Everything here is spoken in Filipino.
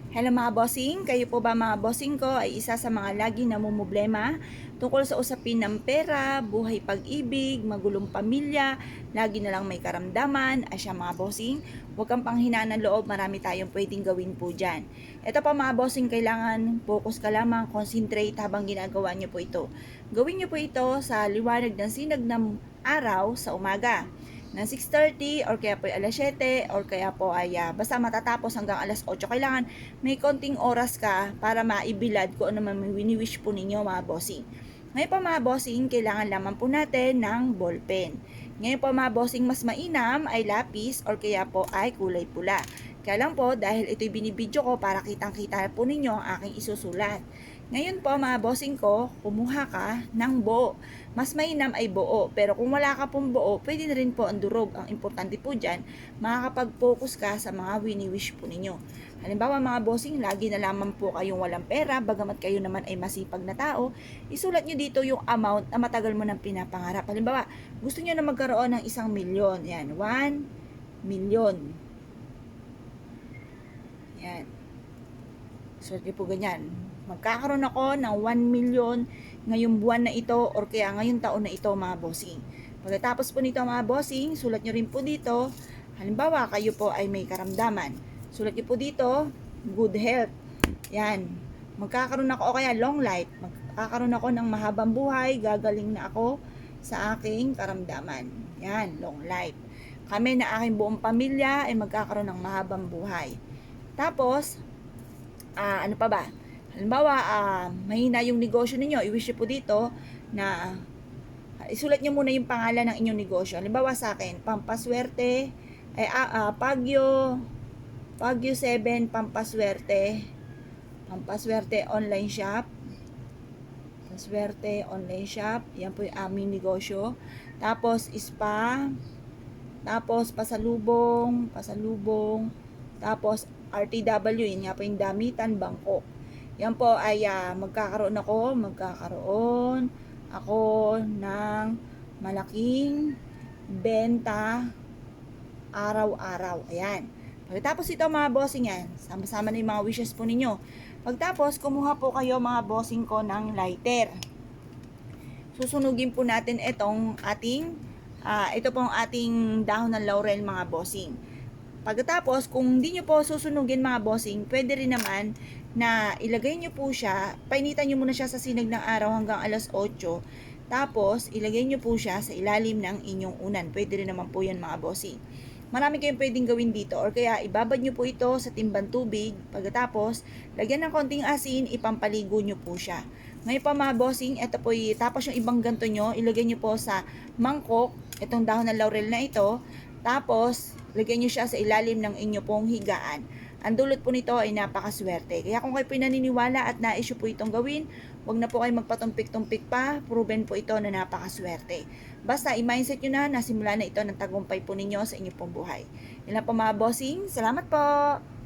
Hello mga bossing, kayo po ba mga bossing ko ay isa sa mga lagi namumblema tungkol sa usapin ng pera, buhay pag-ibig, magulong pamilya, lagi na lang may karamdaman, asya mga bossing, huwag kang panghinaan ng loob, marami tayong pwedeng gawin po dyan. Ito pa mga bossing, kailangan focus ka lamang, concentrate habang ginagawa nyo po ito. Gawin nyo po ito sa liwanag ng sinag ng araw sa umaga ng 6:30 or kaya po ay alas 7 or kaya po ay basta matatapos hanggang alas 8. Kailangan may konting oras ka para maibilad kung ano man wini-wish po ninyo mga bossing. Ngayon po mga bossing, kailangan lamang po natin ng ballpen. Ngayon po mga bossing, mas mainam ay lapis or kaya po ay kulay pula. Kaya lang po, dahil ito'y binibidyo ko para kitang-kita po ninyo ang aking isusulat. Ngayon po mga bossing ko, kumuha ka ng buo. Mas mainam ay buo, pero kung wala ka pong buo, pwede na rin po ang durog. Ang importante po dyan, makakapag-focus ka sa mga wini-wish po ninyo. Halimbawa mga bossing, lagi na lamang po kayong walang pera, bagamat kayo naman ay masipag na tao, isulat nyo dito yung amount na matagal mo nang pinapangarap. Halimbawa, gusto nyo na magkaroon ng 1,000,000. Yan, 1,000,000. Yan. Sulat nyo po ganyan. Magkakaroon ako ng 1,000,000 ngayong buwan na ito or kaya ngayong taon na ito mga bossing. Pagkatapos po nito mga bossing, sulat nyo rin po dito. Halimbawa, kayo po ay may karamdaman. Sulat nyo po dito, good health. Yan. Magkakaroon ako o kaya long life. Magkakaroon ako ng mahabang buhay. Gagaling na ako sa aking karamdaman. Yan, long life. Kami na aking buong pamilya ay magkakaroon ng mahabang buhay. Tapos, ano pa ba? Halimbawa, mahina yung negosyo ninyo, i-wish po dito na isulat nyo muna yung pangalan ng inyong negosyo. Halimbawa sa akin, Pampaswerte, Pagyo 7, Pampaswerte online shop. Pampaswerte online shop. Yan po yung aming negosyo. Tapos, spa. Tapos, pasalubong. Tapos, RTW, yun nga po yung damitan, bangko. Yan po ay magkakaroon ako ng malaking benta araw-araw. Ayan. Pagkatapos ito mga bossing yan, sama-sama na yung mga wishes po ninyo. Pagkatapos, kumuha po kayo mga bossing ko ng lighter. Susunugin po natin itong ito pong ating dahon ng laurel mga bossing. Pagkatapos, kung hindi nyo po susunugin mga bossing, pwede rin naman na ilagay nyo po siya, painitan nyo muna siya sa sinag ng araw hanggang alas 8. Tapos, ilagay nyo po siya sa ilalim ng inyong unan. Pwede rin naman po yan mga bossing. Marami kayong pwedeng gawin dito or kaya ibabad nyo po ito sa timbang tubig. Pagkatapos, lagyan ng konting asin, ipampaligo nyo po siya. Ngayon pa mga bossing, ito po tapos yung ibang ganto nyo, ilagay nyo po sa mangkok, itong dahon ng laurel na ito. Tapos, lagyan nyo siya sa ilalim ng inyo pong higaan. Ang dulot po nito ay napakaswerte. Kaya kung kayo pinaniniwala at na-issue po itong gawin, huwag na po kayo magpatumpik-tumpik pa. Proven po ito na napakaswerte. Basta i-mindset nyo na simula na ito ng tagumpay po ninyo sa inyong pong buhay. Yan lang po mga bossing. Salamat po!